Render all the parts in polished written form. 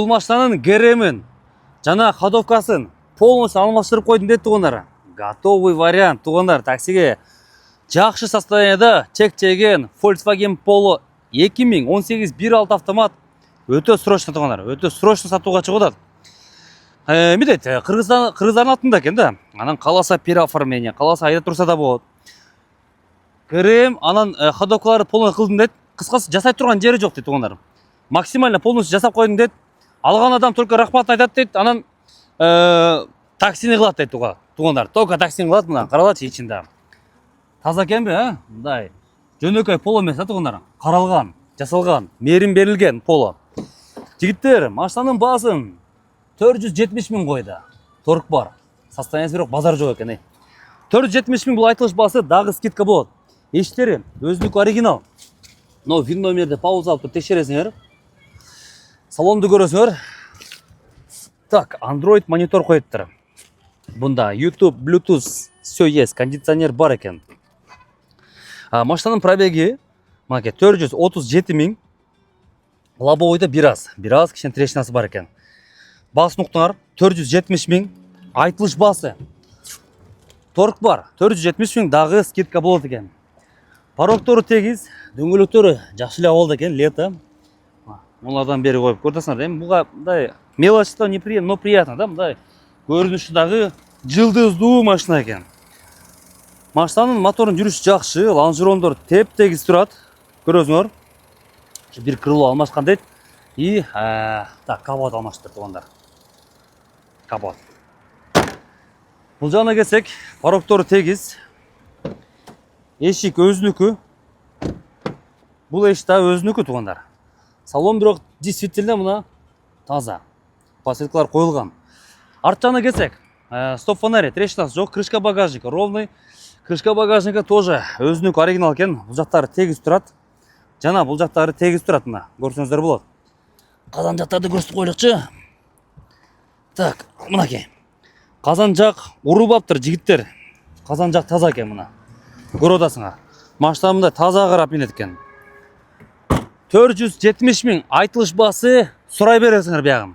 Бұл машинаның ГРМ-ін жана ходовкасын полностью алмаштырып қойдым деді туғандар. Готовый вариант туғандар. Таксиге жақсы состояниеда чек-чеген Volkswagen Polo 2018 1.6 автомат өте срочно туғандар. Өте срочно сатуға шығып жатыр. Мидет, қырғыздардың алтында екен да. Анан қаласа переоформление, қаласа айда тұрса да болады. ГРМ, анан ходовкалары полный қылдым деді. Қысқасы жасай тұрған жері жоқ дейді туғандар. Максимально полностью жасап қойдым деді. Алған адам только рахматын айтады дейді. Анан таксини қылады дейді туғандар. Только таксини қылады мына. Қаралады ішінде. Таза екен бе, а? Мындай. Жөнөкөй поло емес туғандар. Қаралған, жасалған, мерім берілген поло. Жігіттер, машинаның басын 470 000 қойды. Торг бар. Состояниесі бірақ базар жоқ екен. 470 000 бұл айтылыш басы, дағы скидка болады. Ештері, өзлік оригинал. Но вин номерді пауза алып текшересіңер. Салонды көресіңер. Так, Android монитор қойыптыр. Бұнда YouTube, Bluetooth, все есть. Кондиционер бар екен. Машинаның пробеги 437 000. Лобовойда біраз кішкене трещинасы бар екен. Бас нұқтыңар 470 000. Айтылыш басы. Торг бар. 470 000 дағы скидка болады екен. Парокторы тегіз, дөңгелектері жақшылап алды екен, лето. Олардан бері қойып көрдіңіздер. Бұға мелочь-то неприятно, но приятно, да? Бұндай көрініші дағы жылдызды машина екен. Машинаның моторын жүріш жақшы, лонжерондор теп-тегіз тұрады. Көресіңер. Bir крыло алмашқан дейді. И капот алмаштыр туғандар. Капот. Бұл жағына келсек, парокторы тегіз. Ешік өзінікі. Бұл ешік өзінікі туғандар. Салон бірақ действительно мұна таза. Подсветкалар қойылған. Арт жағына келсек, стоп фонари, трещинасы жоқ, крышка багажника ровный. Крышка багажника тоже өзінікі оригинал екен. Бұл жақтары тегіз тұрады. Жана бұл жақтары тегіз тұрады мына. Көрсеңіздер болады. Қазан жақтарды көрсетіп қойлықшы. Так, мынакей. Қазан жақ ұрып аптыр жігіттер. Қазан жақ таза екен мына. Көродасыңа. Машинамда таза қарап мінеді екен. 470 000 айтылыш басы сұрай бересіңер бияғым.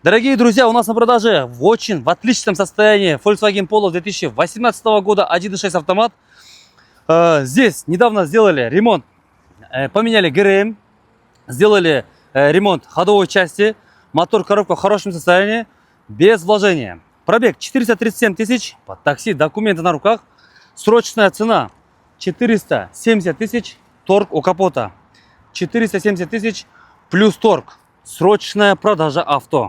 Дорогие друзья, у нас на продаже в отличном состоянии Volkswagen Polo 2018 года 1.6 автомат. Здесь недавно сделали ремонт. Поменяли ГРМ, сделали ремонт ходовой части, мотор, коробка в хорошем состоянии, без вложения. Пробег 437 000, под такси, документы на руках. Срочная цена 470 000, торг у капота 470 000 плюс торг. Срочная продажа авто.